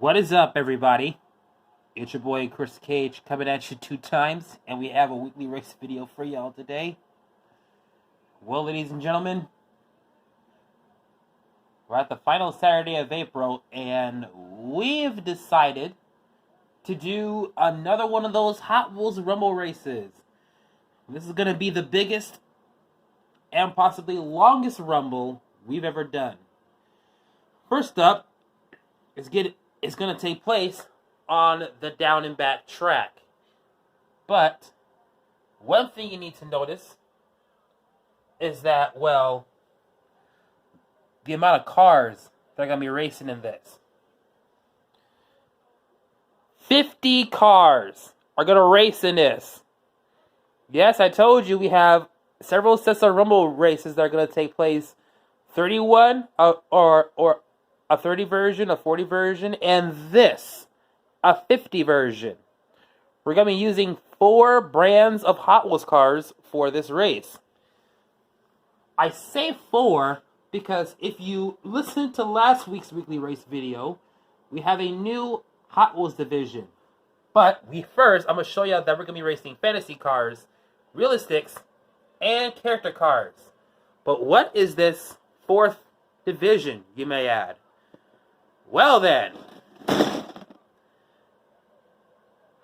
What is up, everybody? It's your boy Chris Cage coming at you 2 times, and we have a weekly race video for y'all today. Well, ladies and gentlemen, we're at the final Saturday of April, and we've decided to do another one of those Hot Wheels Rumble races. This is going to be the biggest and possibly longest Rumble we've ever done. First up, it's going to take place on the down and back track. But one thing you need to notice is that, well, the amount of cars that are going to be racing in this. 50 cars are going to race in this. Yes, I told you we have several sets of Rumble races that are going to take place. 31 or a 30 version, a 40 version, and this, a 50 version. We're going to be using 4 brands of Hot Wheels cars for this race. I say 4 because if you listen to last week's weekly race video, we have a new Hot Wheels division. But I'm going to show you that we're going to be racing fantasy cars, Realistix, and Charecter cars. But what is this 4th division, you may add? Well then,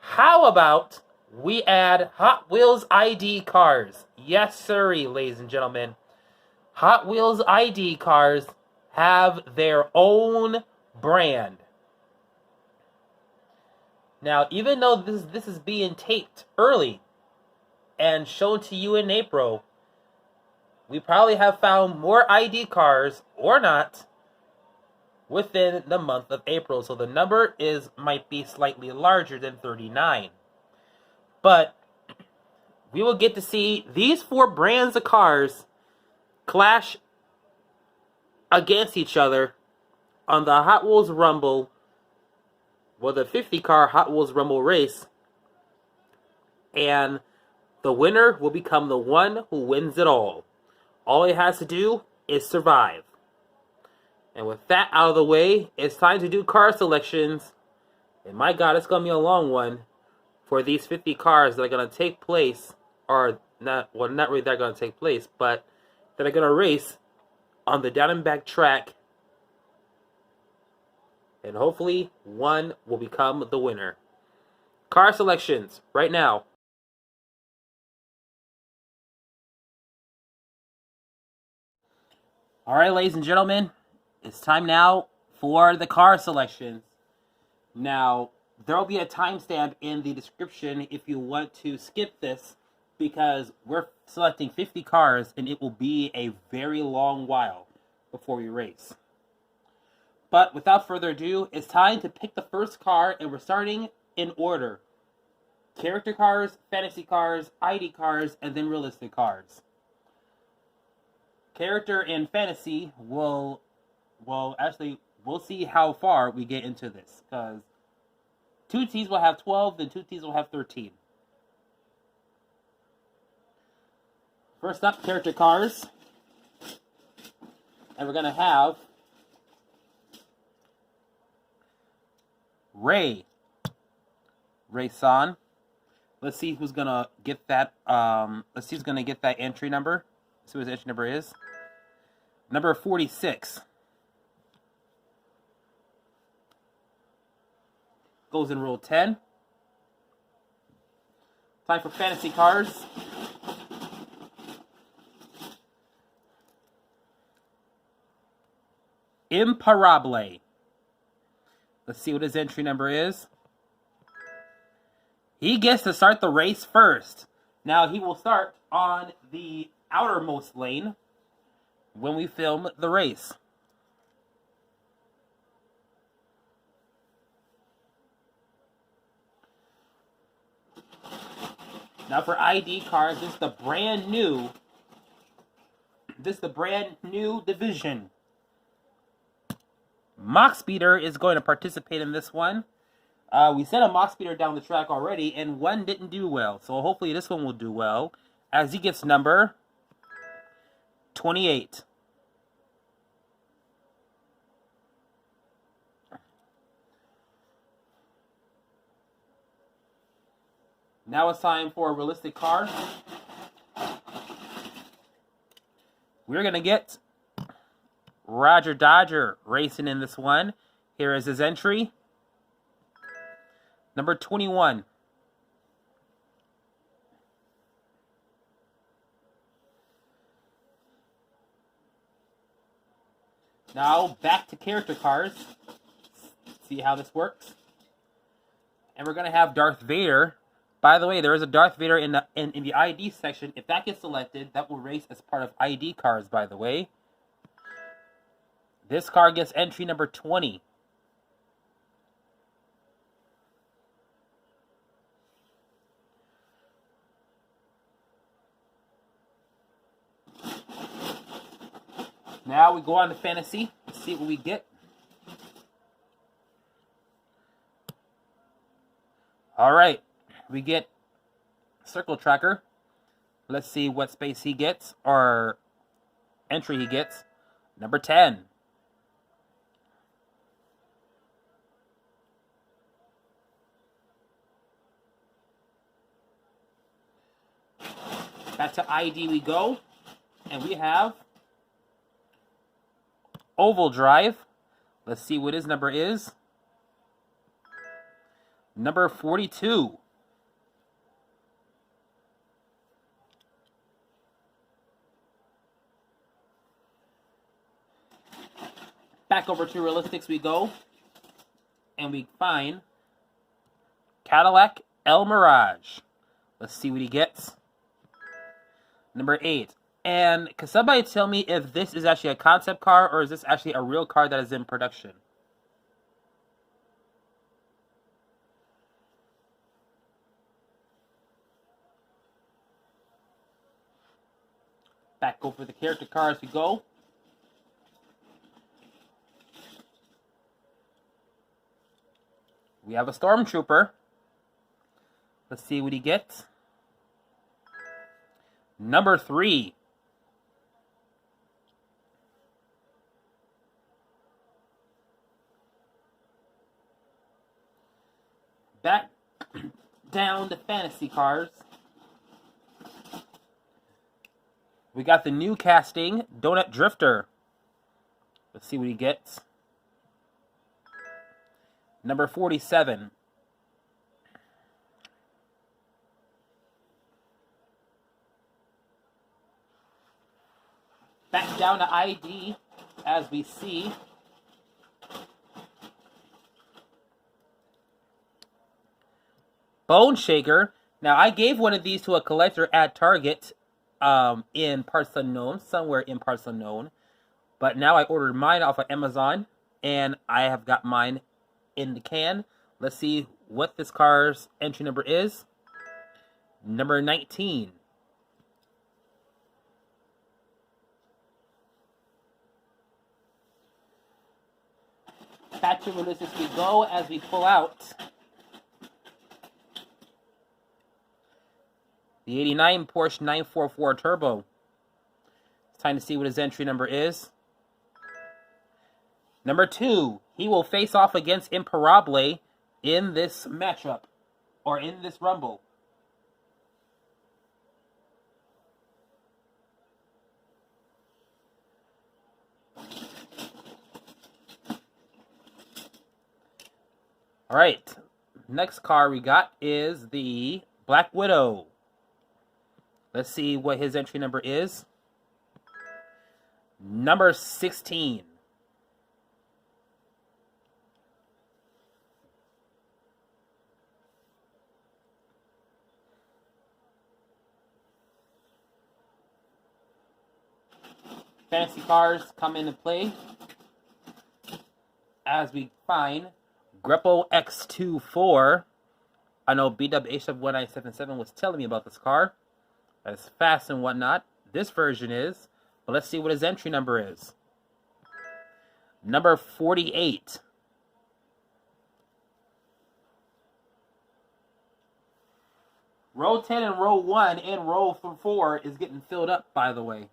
how about we add Hot Wheels ID cars? Yes, sirree, ladies and gentlemen. Hot Wheels ID cars have their own brand. Now, even though this is being taped early and shown to you in April, we probably have found more ID cars, or not, within the month of April. So the number might be slightly larger than 39. But we will get to see these 4 brands of cars clash against each other on the Hot Wheels Rumble, well, the 50-car Hot Wheels Rumble race. And the winner will become the one who wins it all. All he has to do is survive. And with that out of the way, it's time to do car selections. And my God, it's going to be a long one for these 50 cars that are going to take place, or not really that are going to take place, but that are going to race on the down and back track. And hopefully, one will become the winner. Car selections, right now. Alright, ladies and gentlemen, it's time now for the car selections. Now, there will be a timestamp in the description if you want to skip this, because we're selecting 50 cars and it will be a very long while before we race. But without further ado, it's time to pick the first car, and we're starting in order. Charecter cars, fantasy cars, ID cars, and then realistic cars. Charecter and fantasy we'll see how far we get into this, because 2 teams will have 12, and 2 teams will have 13. First up, Charecter cars. And we're going to have Ray San. Let's see who's going to get that, let's see who's going to get that entry number. Let's see what his entry number is. Number 46. Goes in row 10. Time for fantasy cars. Imparable. Let's see what his entry number is. He gets to start the race first. Now, he will start on the outermost lane when we film the race. Now for ID cars, this is the brand new division. Mock Speeder is going to participate in this one. We sent a Mock Speeder down the track already, and one didn't do well. So hopefully this one will do well, as he gets number 28. Now it's time for a realistic card. We're going to get Roger Dodger racing in this one. Here is his entry. Number 21. Now back to character cards. See how this works. And we're going to have Darth Vader. By the way, there is a Darth Vader in the ID section. If that gets selected, that will race as part of ID cards, by the way. This card gets entry number 20. Now we go on to fantasy. Let's see what we get. All right. We get Circle Tracker. Let's see what space he gets, or entry he gets. Number 10. Back to ID we go. And we have Oval Drive. Let's see what his number is. Number 42. Back over to Realistix we go. And we find Cadillac El Mirage. Let's see what he gets. Number 8. And can somebody tell me if this is actually a concept car or is this actually a real car that is in production? Back over the character cards we go. We have a Stormtrooper. Let's see what he gets. Number 3. Back down to fantasy cards. We got the new casting, Donut Drifter. Let's see what he gets. Number 47. Back down to ID, as we see. Bone Shaker. Now, I gave one of these to a collector at Target in Parts Unknown, somewhere in Parts Unknown. But now I ordered mine off of Amazon, and I have got mine in the can. Let's see what this car's entry number is. Number 19. Back to Realistix we go as we pull out the 89 Porsche 944 Turbo. It's time to see what his entry number is. Number 2. He will face off against Imparable in this matchup, or in this rumble. All right, next car we got is the Black Widow. Let's see what his entry number is. Number 16. Fantasy cars come into play as we find Grepo X24. I know BWH1977 was telling me about this car. It's fast and whatnot. This version is. But let's see what his entry number is. Number 48. Row 10 and row 1 and row 4 is getting filled up, by the way.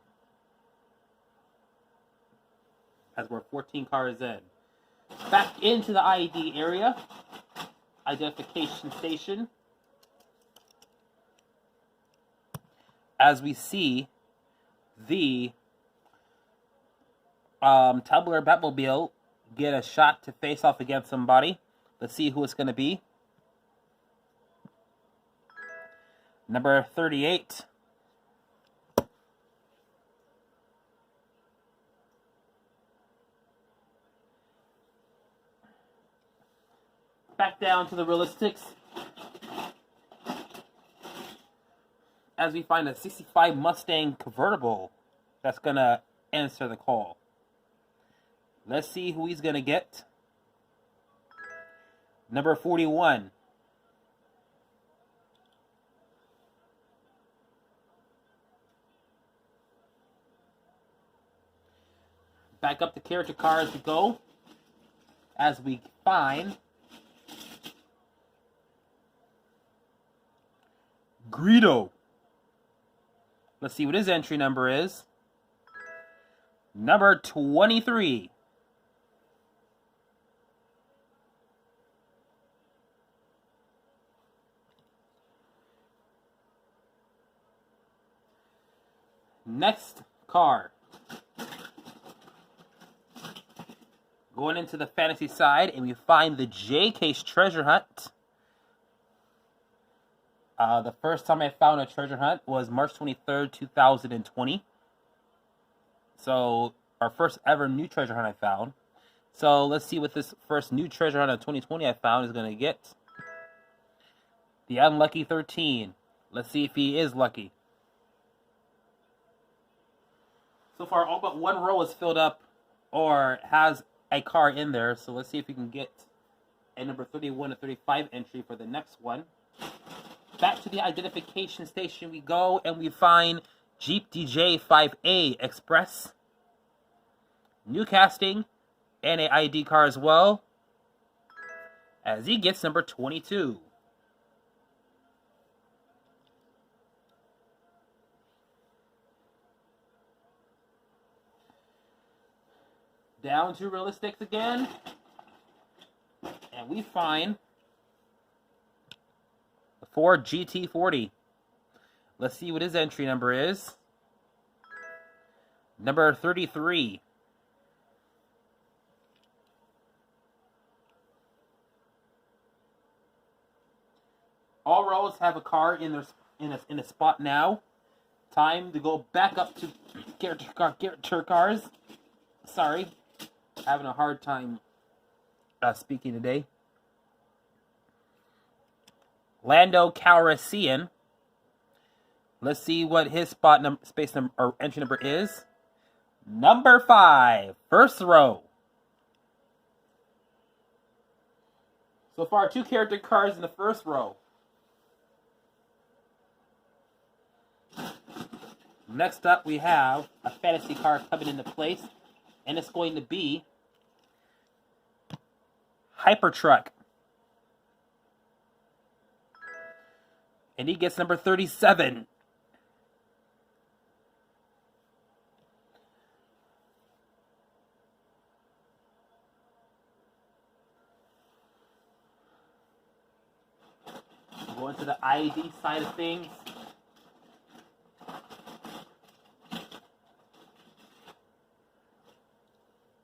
As we're 14 cars in. Back into the ID area. Identification station. as we see the Tumbler Batmobile get a shot to face off against somebody. Let's see who it's going to be. Number 38. Back down to the Realistix as we find a 65 Mustang convertible that's going to answer the call. Let's see who he's going to get. Number 41. Back up the character card as we go, as we find Greedo. Let's see what his entry number is. Number 23. Next card. Going into the fantasy side, and we find the J-Case treasure hunt. The first time I found a treasure hunt was March 23rd, 2020. So, our first ever new treasure hunt I found. So, let's see what this first new treasure hunt of 2020 I found is going to get. The Unlucky 13. Let's see if he is lucky. So far, all but one row is filled up or has a card in there. So let's see if we can get a number 31 to 35 entry for the next one. Back to the identification station we go, and we find Jeep DJ 5A Express. New casting and an ID card as well, as he gets number 22. Down to Realistix again, and we find the Ford GT40. Let's see what his entry number is. Number 33. All rows have a card in a spot now. Time to go back up to character cards. Sorry. Having a hard time speaking today. Lando Calrissian. Let's see what his space number or entry number is. Number 5, first row. So far, 2 character cards in the first row. Next up, we have a fantasy card coming into place, and it's going to be Hypertruck. And he gets number 37. Going to the ID side of things.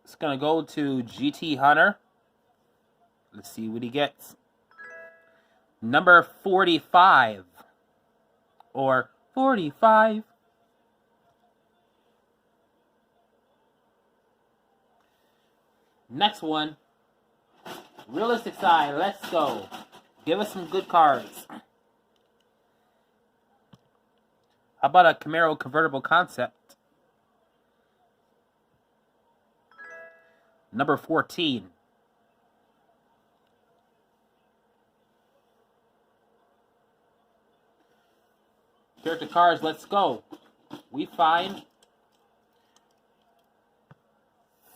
It's going to go to GT Hunter. Let's see what he gets. Number 45. Or 45. Next one. Realistic side. Let's go. Give us some good cards. How about a Camaro convertible concept? Number 14. Character cards, let's go. We find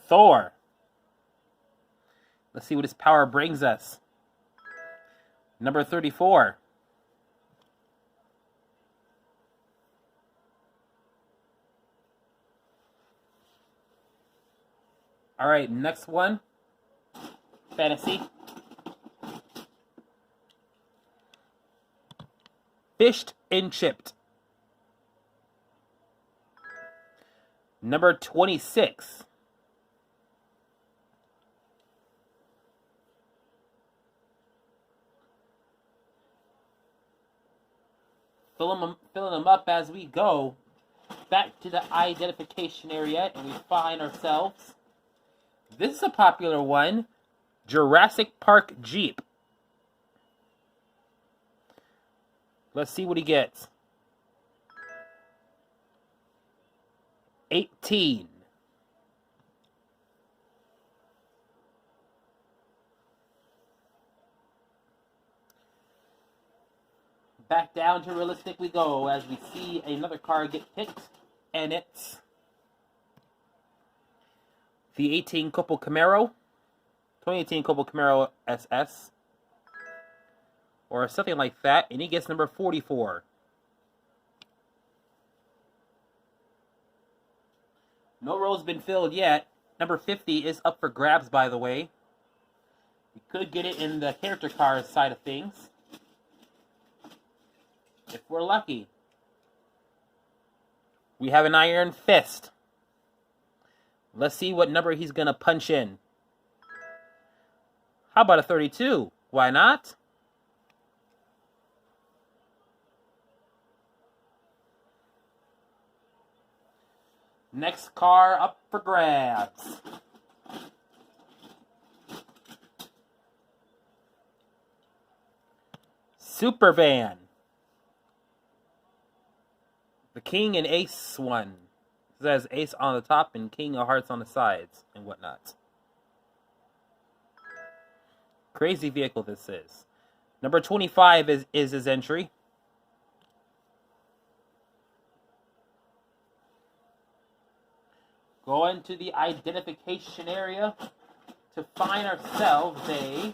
Thor. Let's see what his power brings us. Number 34. All right, next one. Fantasy. Fished and chipped. Number 26. Filling them up as we go. Back to the identification area, and we find ourselves. This is a popular one. Jurassic Park Jeep. Let's see what he gets. 18. Back down to Realistic we go as we see another card get picked, and it's the 18 Couple Camaro, 2018 Couple Camaro SS, or something like that, and he gets number 44. No row's been filled yet. Number 50 is up for grabs, by the way. We could get it in the character card side of things, if we're lucky. We have an Iron Fist. Let's see what number he's going to punch in. How about a 32? Why not? Next car up for grabs. Supervan. The King and Ace one. It says Ace on the top and King of Hearts on the sides and whatnot. Crazy vehicle this is. Number 25 is his entry. Going to the identification area to find ourselves a...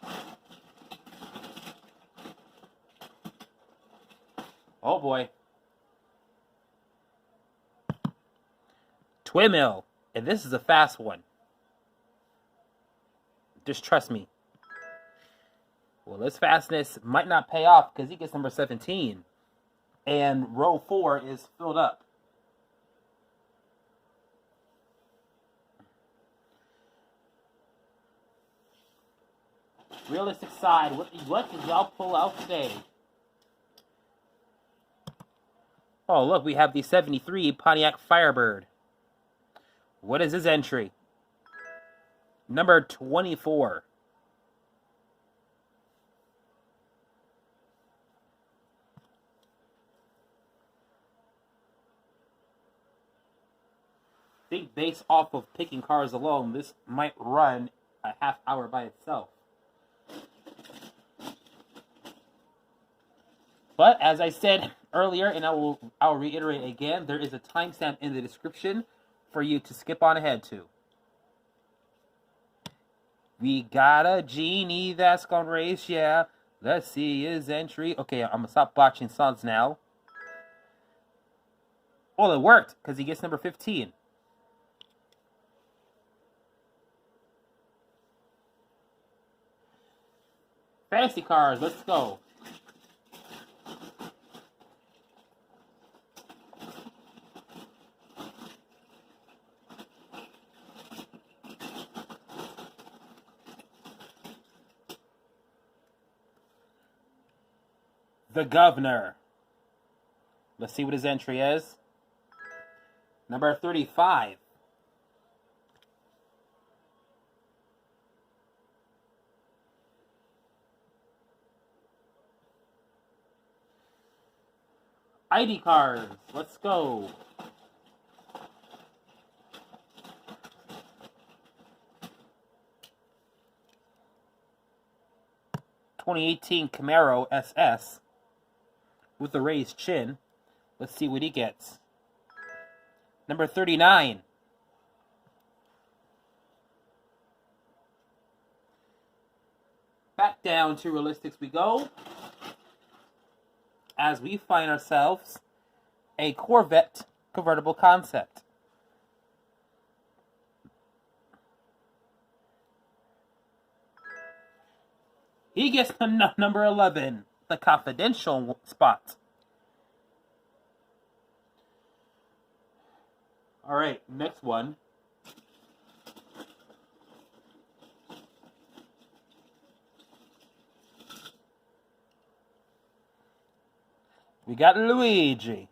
Oh boy. Twin mill. And this is a fast one. Just trust me. Well, this fastness might not pay off because he gets number 17. And row 4 is filled up. Realistic side, what did y'all pull out today? Oh, look, we have the 73 Pontiac Firebird. What is his entry? Number 24. I think based off of picking cars alone, this might run a half hour by itself. But as I said earlier, and I'll reiterate again, there is a timestamp in the description for you to skip on ahead to. We got a genie that's gonna race, yeah. Let's see his entry. Okay, I'm gonna stop watching songs now. Oh, it worked, because he gets number 15. Fantasy cars, let's go. The Governor. Let's see what his entry is. Number 35. ID cards. Let's go. (2018) Camaro SS with a raised chin. Let's see what he gets. Number 39. Back down to Realistix we go, as we find ourselves a Corvette convertible concept. He gets number 11, the confidential spot. Alright, next one. We got Luigi.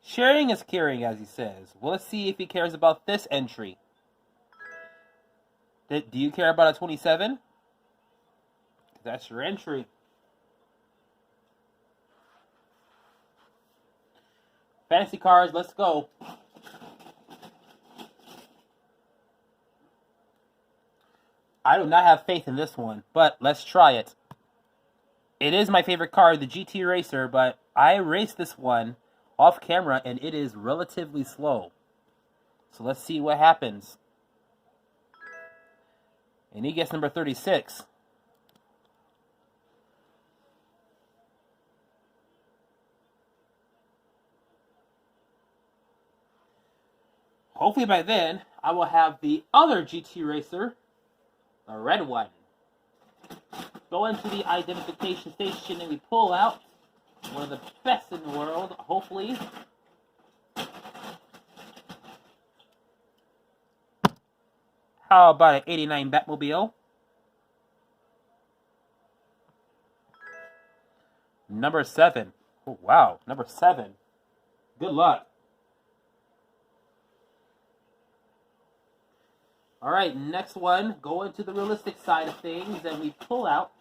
Sharing is caring, as he says. Well, let's see if he cares about this entry. Do you care about a 27? That's your entry. Fantasy cards, let's go. I do not have faith in this one, but let's try it. It is my favorite card, the GT Racer, but I raced this one off camera and it is relatively slow. So let's see what happens. And he gets number 36. Hopefully by then, I will have the other GT Racer, the red one. Go into the identification station and we pull out one of the best in the world, hopefully. How about an 89 Batmobile? Number 7. Oh, wow, number 7. Good luck. Alright, next one. Go into the realistic side of things and we pull out.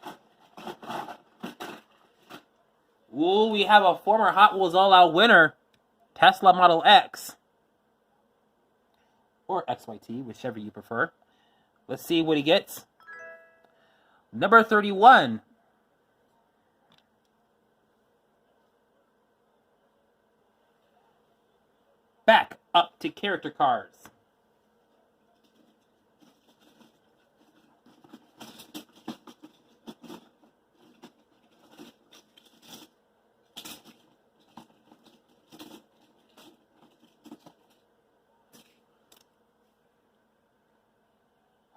Ooh, we have a former Hot Wheels All-Out winner. Tesla Model X. Or XYT, whichever you prefer. Let's see what he gets. Number 31. Back up to character cards.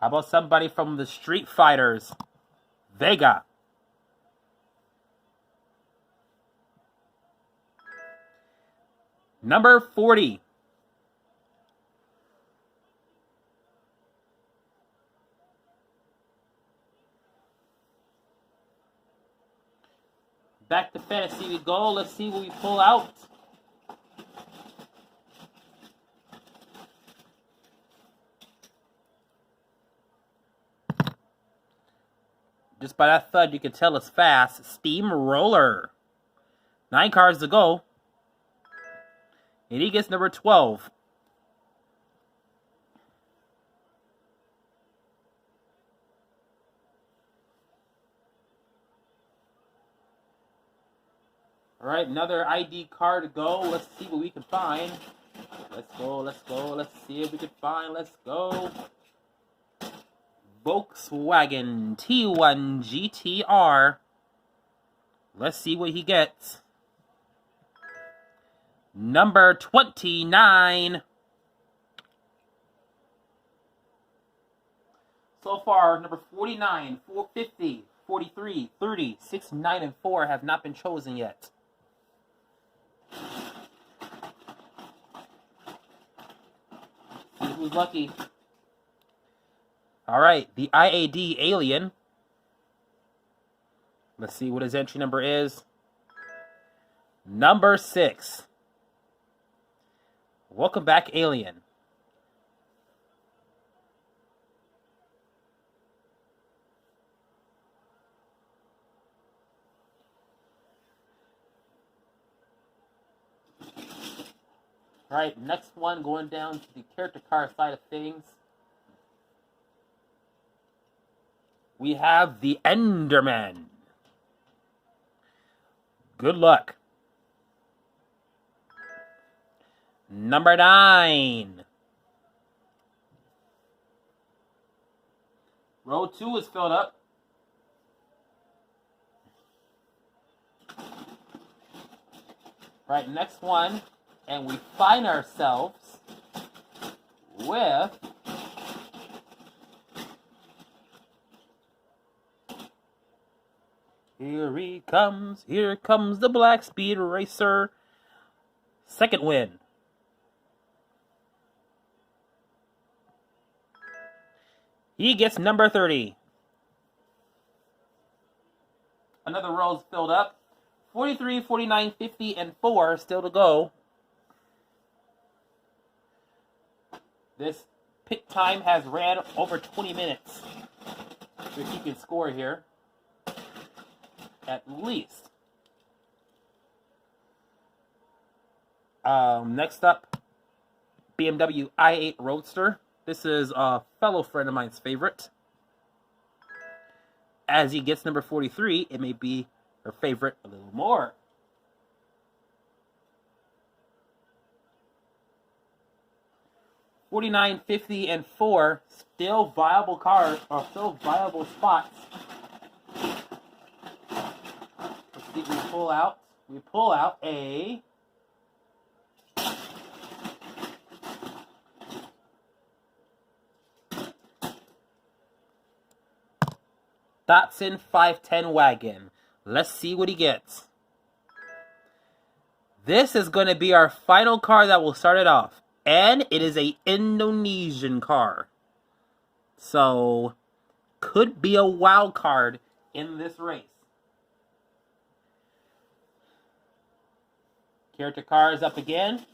How about somebody from the Street Fighters? Vega. Number 40. Back to fantasy we go. Let's see what we pull out. Just by that thud, you can tell it's fast. Steamroller. 9 cards to go. And he gets number 12. Alright, another ID card to go. Let's see what we can find. Let's go, let's go. Let's see if we can find. Let's go. Volkswagen T1 GTR. Let's see what he gets. Number 29. So far, number 49, 450, 43, 30, 6, 9, and 4 have not been chosen yet. See who's lucky. Alright, the IAD Alien. Let's see what his entry number is. Number 6. Welcome back, Alien. Alright, next one, going down to the character card side of things. We have the Enderman. Good luck. Number 9. Row 2 is filled up. Right, next one. And we find ourselves with here comes the Black Speed Racer. Second win. He gets number 30. Another row is filled up. 43, 49, 50, and 4 still to go. This pick time has ran over 20 minutes. So if you can score here, at least. Next up, BMW i8 Roadster. This is a fellow friend of mine's favorite. As he gets number 43, it may be her favorite a little more. $49, $50, and 4 still viable cars, or still viable spots. Let's see, we pull out a Datsun 510 wagon. Let's see what he gets. This is going to be our final car that will start it off. And it is a Indonesian car. So, could be a wild card in this race. Charecter car is up again.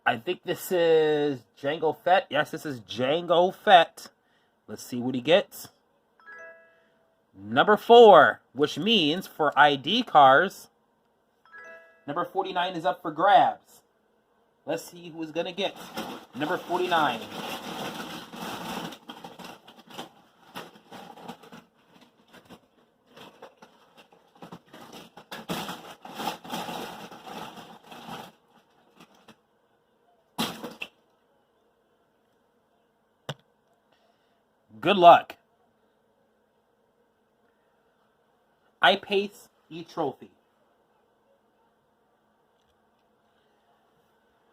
I think this is Django Fett. Yes, this is Django Fett. Let's see what he gets. Number 4, which means for ID cars, number 49 is up for grabs. Let's see who's going to get number 49. Good luck. I pace e-trophy.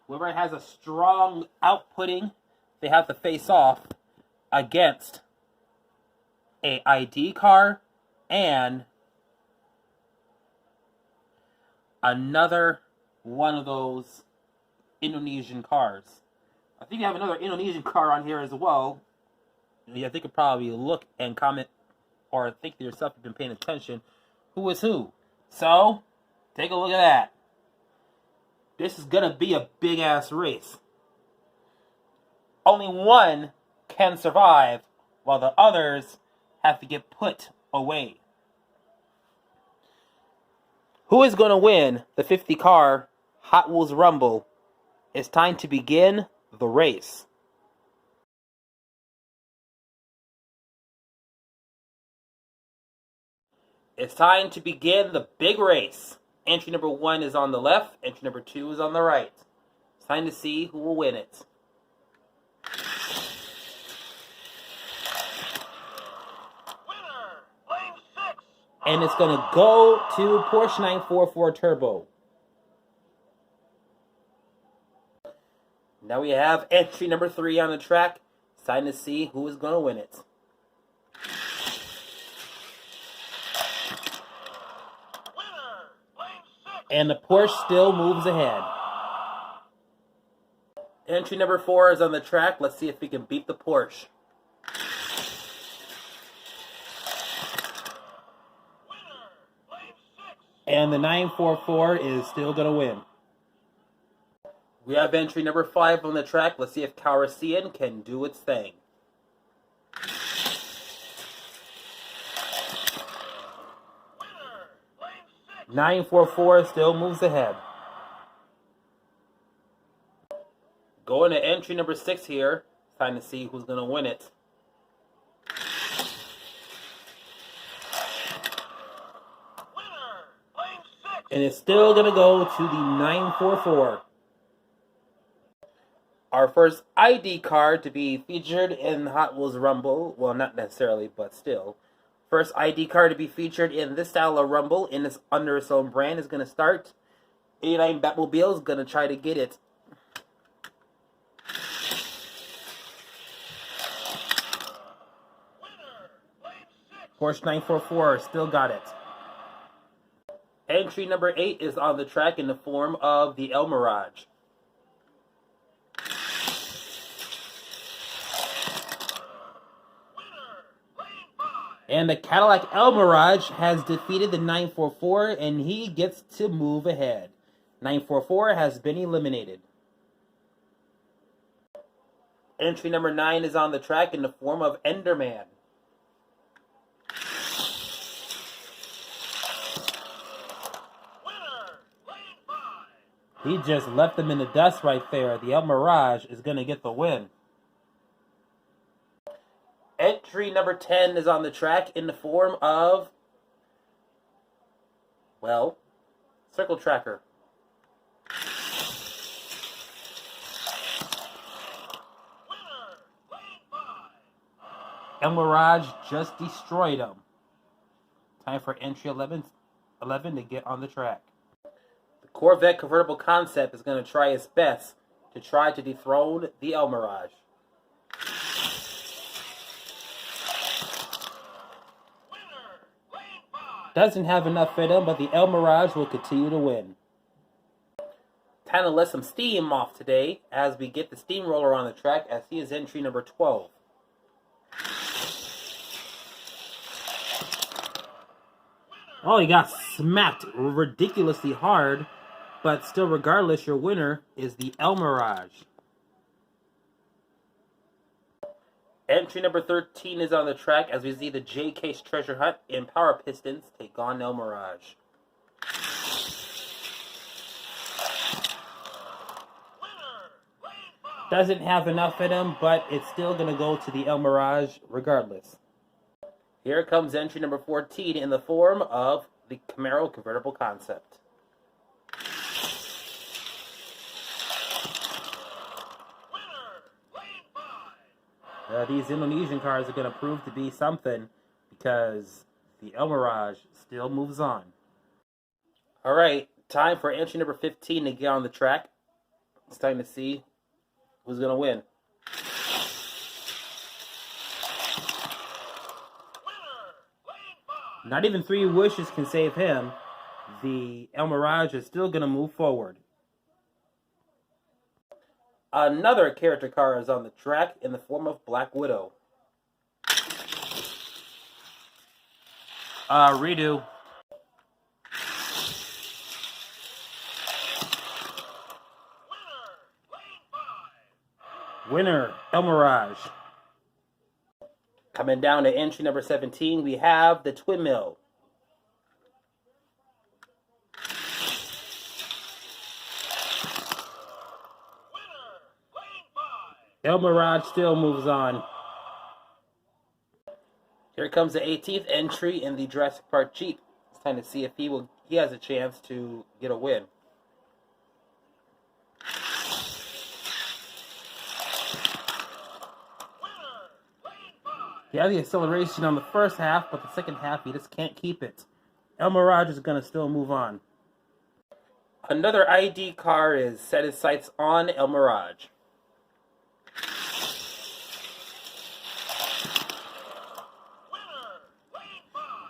Whoever has a strong outputting, they have to face off against a ID car and another one of those Indonesian cars. I think you have another Indonesian car on here as well. I think you probably look and comment or think to yourself, you've been paying attention, who is who. So, take a look at that. This is going to be a big-ass race. Only one can survive, while the others have to get put away. Who is going to win the 50-car Hot Wheels Rumble? It's time to begin the race. It's time to begin the big race. Entry number 1 is on the left. Entry number 2 is on the right. It's time to see who will win it. Winner, lane 6. And it's going to go to Porsche 944 Turbo. Now we have entry number 3 on the track. It's time to see who is going to win it. And the Porsche still moves ahead. Entry number 4 is on the track. Let's see if we can beat the Porsche. And the 944 is still going to win. We have entry number 5 on the track. Let's see if Charecter can do its thing. Winner, 944 still moves ahead. Going to entry number 6 here. Time to see who's going to win it. And it's still going to go to the 944. Our first ID card to be featured in Hot Wheels Rumble. Well, not necessarily, but still. First ID card to be featured in this style of Rumble, in this under its own brand, is going to start. 89 Batmobile is going to try to get it. Porsche 944 still got it. Entry number 8 is on the track in the form of the El Mirage. And the Cadillac El Mirage has defeated the 944, and he gets to move ahead. 944 has been eliminated. Entry number 9 is on the track in the form of Enderman. He just left them in the dust right there. The El Mirage is going to get the win. Entry number 10 is on the track in the form of, well, Circle Tracker. El Mirage just destroyed him. Time for entry 11 to get on the track. The Corvette convertible concept is going to try its best to try to dethrone the El Mirage. Doesn't have enough in him, but the El Mirage will continue to win. Time to let some steam off today as we get the steamroller on the track, as he is entry number 12. Oh, he got smacked ridiculously hard, but still, regardless, your winner is the El Mirage. Entry number 13 is on the track as we see the J-Case Treasure Hunt and Power Pistons take on El Mirage. Doesn't have enough in him, but it's still going to go to the El Mirage regardless. Here comes entry number 14 in the form of the Camaro convertible concept. These Indonesian cars are going to prove to be something because the El Mirage still moves on. All right, time for entry number 15 to get on the track. It's time to see who's going to win. Not even 3 wishes can save him. The El Mirage is still going to move forward. Another Charecter car is on the track in the form of Black Widow. Redo. Winner, El Mirage. Coming down to entry number 17, we have the Twin Mill. El Mirage still moves on. Here comes the 18th entry in the Jurassic Park Jeep. It's time to see if he has a chance to get a win. He has the acceleration on the first half, but the second half he just can't keep it. El Mirage is going to still move on. Another ID car is set his sights on El Mirage.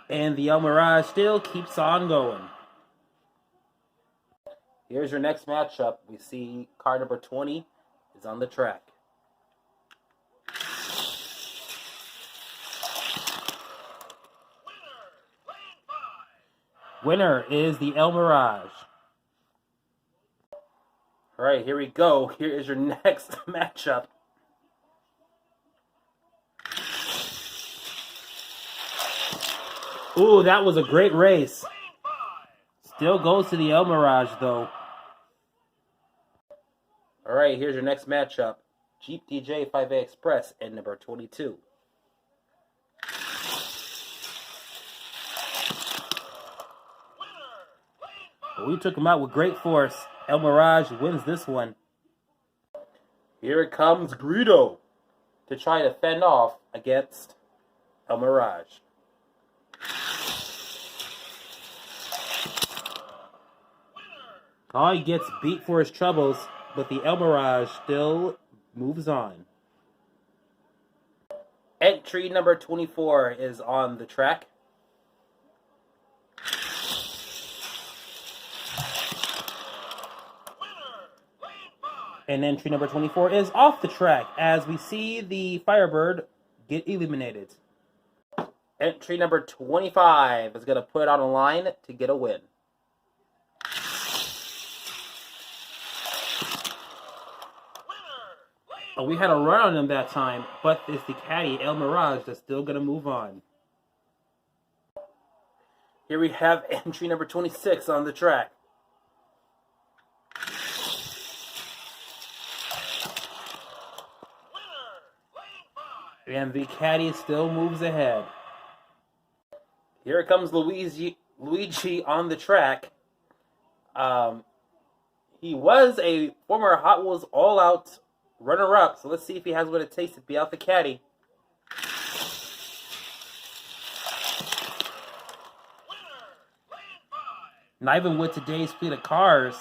And the El Mirage still keeps on going. Here's your next matchup. We see car number 20 is on the track. Winner is the El Mirage. All right, here we go. Here is your next matchup. Ooh, that was a great race. Still goes to the El Mirage, though. All right, here's your next matchup. Jeep DJ 5A Express and number 22. We took him out with great force. El Mirage wins this one. Here it comes Greedo to try to fend off against El Mirage. Oh, he gets beat for his troubles, but the El Mirage still moves on. Entry number 24 is on the track. And entry number 24 is off the track as we see the Firebird get eliminated. Entry number 25 is going to put it on a line to get a win. Oh, we had a run on him that time, but it's the caddy, El Mirage, that's still going to move on. Here we have entry number 26 on the track. And the caddy still moves ahead. Here comes Luigi on the track. He was a former Hot Wheels All-Out runner-up, so let's see if he has what it takes to beat out the caddy. Not even with today's fleet of cars,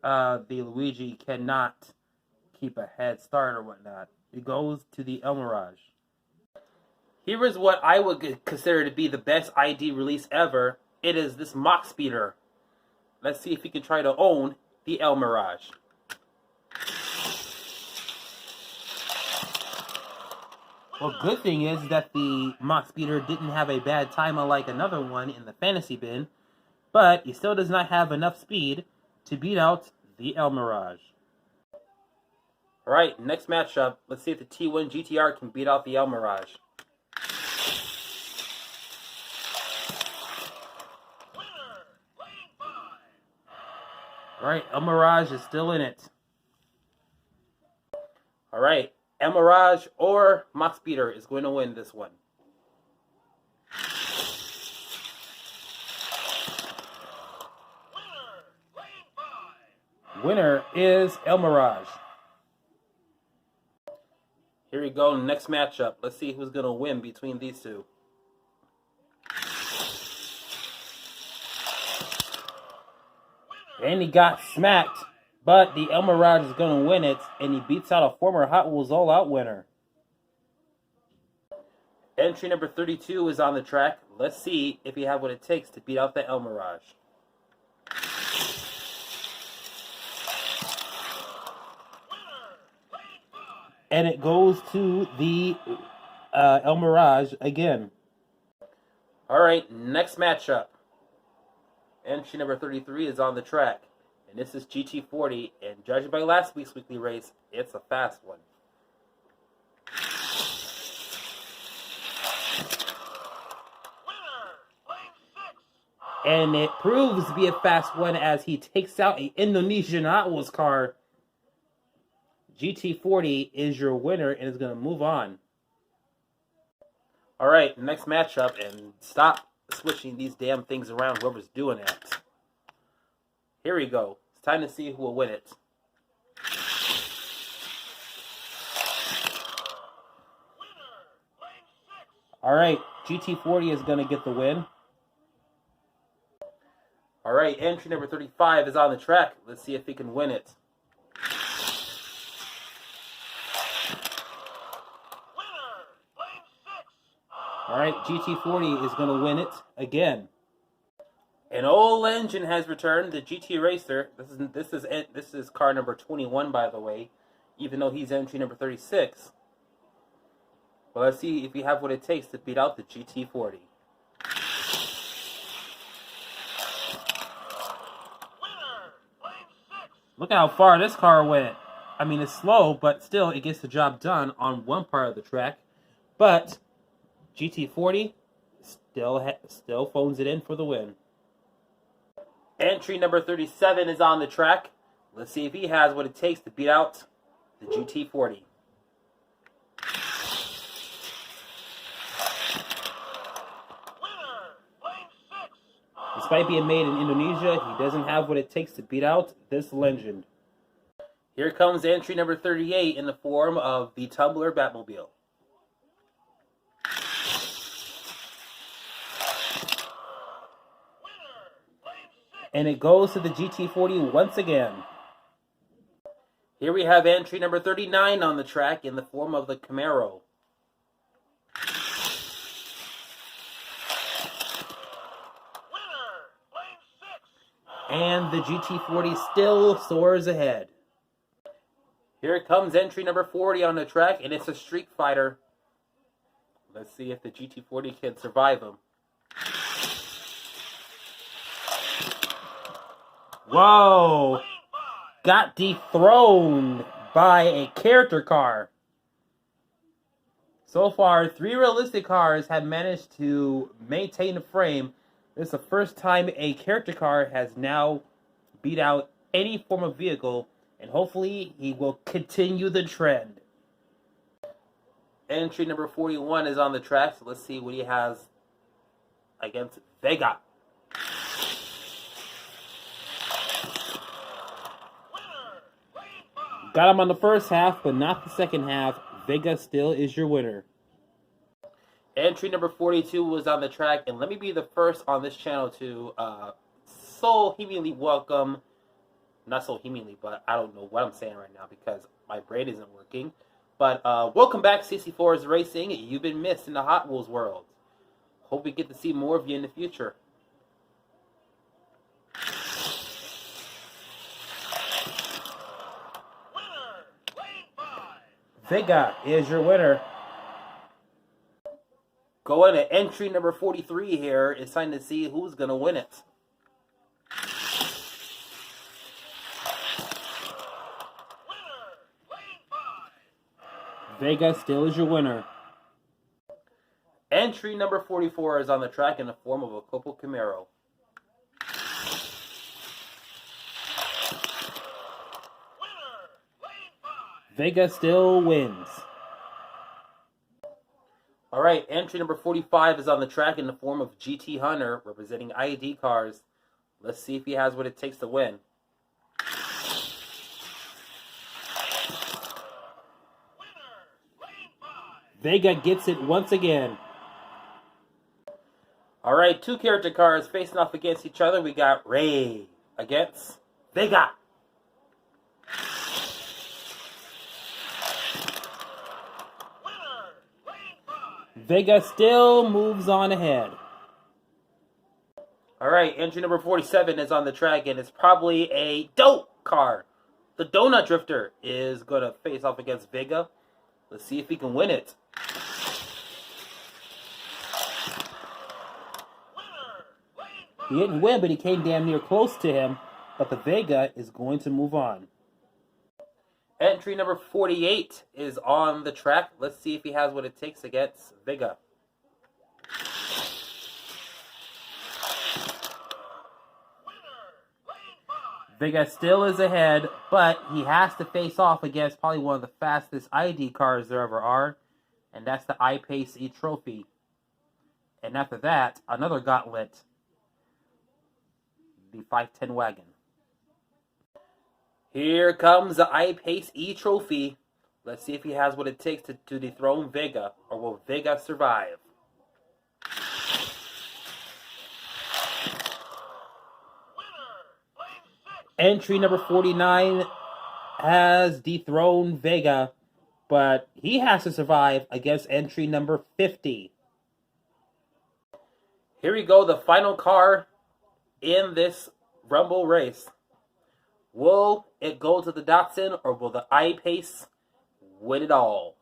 the Luigi cannot keep a head start or whatnot. It goes to the El Mirage. Here is what I would consider to be the best ID release ever. It is this Mach Speeder. Let's see if he can try to own the El Mirage. Well, good thing is that the Mach Speeder didn't have a bad time unlike another one in the fantasy bin, but he still does not have enough speed to beat out the El Mirage. Alright, next matchup. Let's see if the T1 GTR can beat out the El Mirage. Alright, El Mirage is still in it. Alright, El Mirage or Mach Speeder is going to win this one. Winner is El Mirage. Here we go, next matchup. Let's see who's going to win between these two. And he got smacked, but the El Mirage is going to win it, and he beats out a former Hot Wheels All-Out winner. Entry number 32 is on the track. Let's see if he has what it takes to beat out the El Mirage. And it goes to the El Mirage again. Alright, next matchup. Entry number 33 is on the track. And this is GT40. And judging by last week's weekly race, it's a fast one. And it proves to be a fast one as he takes out an Indonesian Hot Wheels car. GT40 is your winner and is going to move on. Alright, next matchup, and stop switching these damn things around, whoever's doing it. Here we go. It's time to see who will win it. Alright, GT40 is going to get the win. Alright, entry number 35 is on the track. Let's see if he can win it. Alright, GT40 is going to win it again. An old engine has returned, the GT Racer. This is car number 21, by the way, even though he's entry number 36. Well, let's see if we have what it takes to beat out the GT40. Look at how far this car went. I mean, it's slow, but still, it gets the job done on one part of the track. But GT40 still phones it in for the win. Entry number 37 is on the track. Let's see if he has what it takes to beat out the GT40. Despite being made in Indonesia, he doesn't have what it takes to beat out this legend. Here comes entry number 38 in the form of the Tumbler Batmobile. And it goes to the GT40 once again. Here we have entry number 39 on the track in the form of the Camaro. And the GT40 still soars ahead. Here comes entry number 40 on the track, and it's a Street Fighter. Let's see if the GT40 can survive him. Whoa! Got dethroned by a character car. So far, 3 realistic cars have managed to maintain the frame. This is the first time a character car has now beat out any form of vehicle, and hopefully he will continue the trend. Entry number 41 is on the track, so let's see what he has against Vega. Got him on the first half, but not the second half. Vega still is your winner. Entry number 42 was on the track, and let me be the first on this channel to so humanly welcome, not so humanly, but I don't know what I'm saying right now because my brain isn't working. But welcome back, CC4's Racing. You've been missed in the Hot Wheels world. Hope we get to see more of you in the future. Vega is your winner. Going to entry number 43 here. It's time to see who's going to win it. Vega still is your winner. Entry number 44 is on the track in the form of a Copo Camaro. Vega still wins. Alright, entry number 45 is on the track in the form of GT Hunter, representing ID cars. Let's see if he has what it takes to win. Vega gets it once again. Alright, 2 character cars facing off against each other. We got Ray against Vega. Vega still moves on ahead. Alright, entry number 47 is on the track, and it's probably a dope car. The Donut Drifter is going to face off against Vega. Let's see if he can win it. He didn't win, but he came damn near close to him. But the Vega is going to move on. Entry number 48 is on the track. Let's see if he has what it takes against Vega. Vega still is ahead, but he has to face off against probably one of the fastest ID cars there ever are, and that's the I-Pace E-Trophy. And after that, another gauntlet, the 510 wagon. Here comes the I-Pace E-Trophy. Let's see if he has what it takes to dethrone Vega, or will Vega survive? Entry number 49 has dethroned Vega, but he has to survive against entry number 50. Here we go, the final car in this Rumble race. Will it go to the Datsun, or will the I-Pace win it all?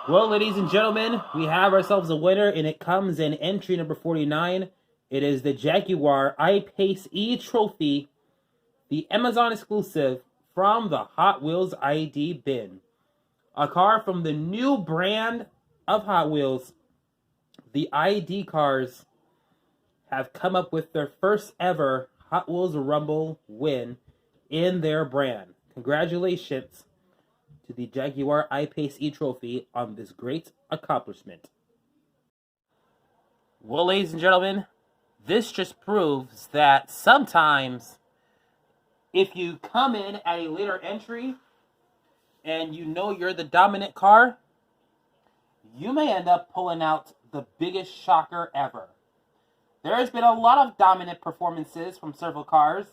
Well, ladies and gentlemen, we have ourselves a winner, and it comes in entry number 49. It is the Jaguar I-Pace E-Trophy, the Amazon exclusive from the Hot Wheels ID bin. A car from the new brand of Hot Wheels. The ID cars have come up with their first ever Hot Wheels Rumble win in their brand. Congratulations to the Jaguar I-Pace E-Trophy on this great accomplishment. Well, ladies and gentlemen, this just proves that sometimes if you come in at a later entry and you know you're the dominant car, you may end up pulling out the biggest shocker ever. There has been a lot of dominant performances from several cars.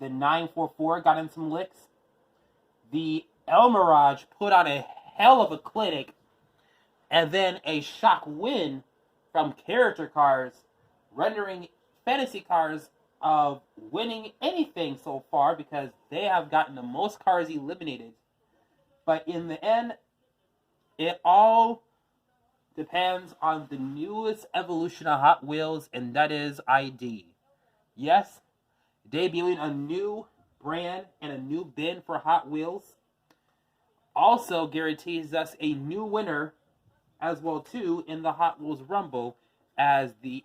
The 944 got in some licks. The El Mirage put on a hell of a clinic. And then a shock win from Charecter cars, rendering fantasy cars of winning anything so far because they have gotten the most cars eliminated. But in the end, it all depends on the newest evolution of Hot Wheels, and that is ID. Yes, debuting a new brand and a new bin for Hot Wheels also guarantees us a new winner as well too in the Hot Wheels Rumble, as the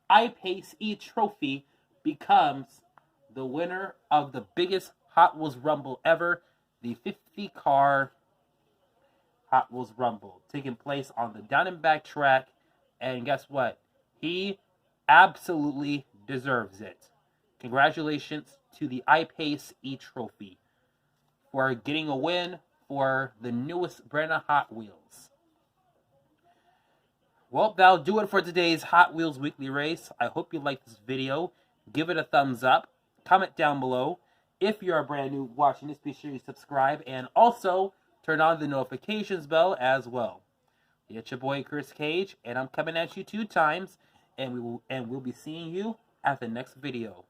iPace E Trophy becomes the winner of the biggest Hot Wheels Rumble ever, the 50 car Hot Wheels Rumble, taking place on the down and back track. And guess what? He absolutely deserves it. Congratulations to the iPace E Trophy for getting a win for the newest brand of Hot Wheels. Well, that'll do it for today's Hot Wheels Weekly Race. I hope you liked this video. Give it a thumbs up. Comment down below. If you are brand new watching this, be sure you subscribe and also turn on the notifications bell as well. It's your boy Chris Cage, and I'm coming at you 2 times, and we'll be seeing you at the next video.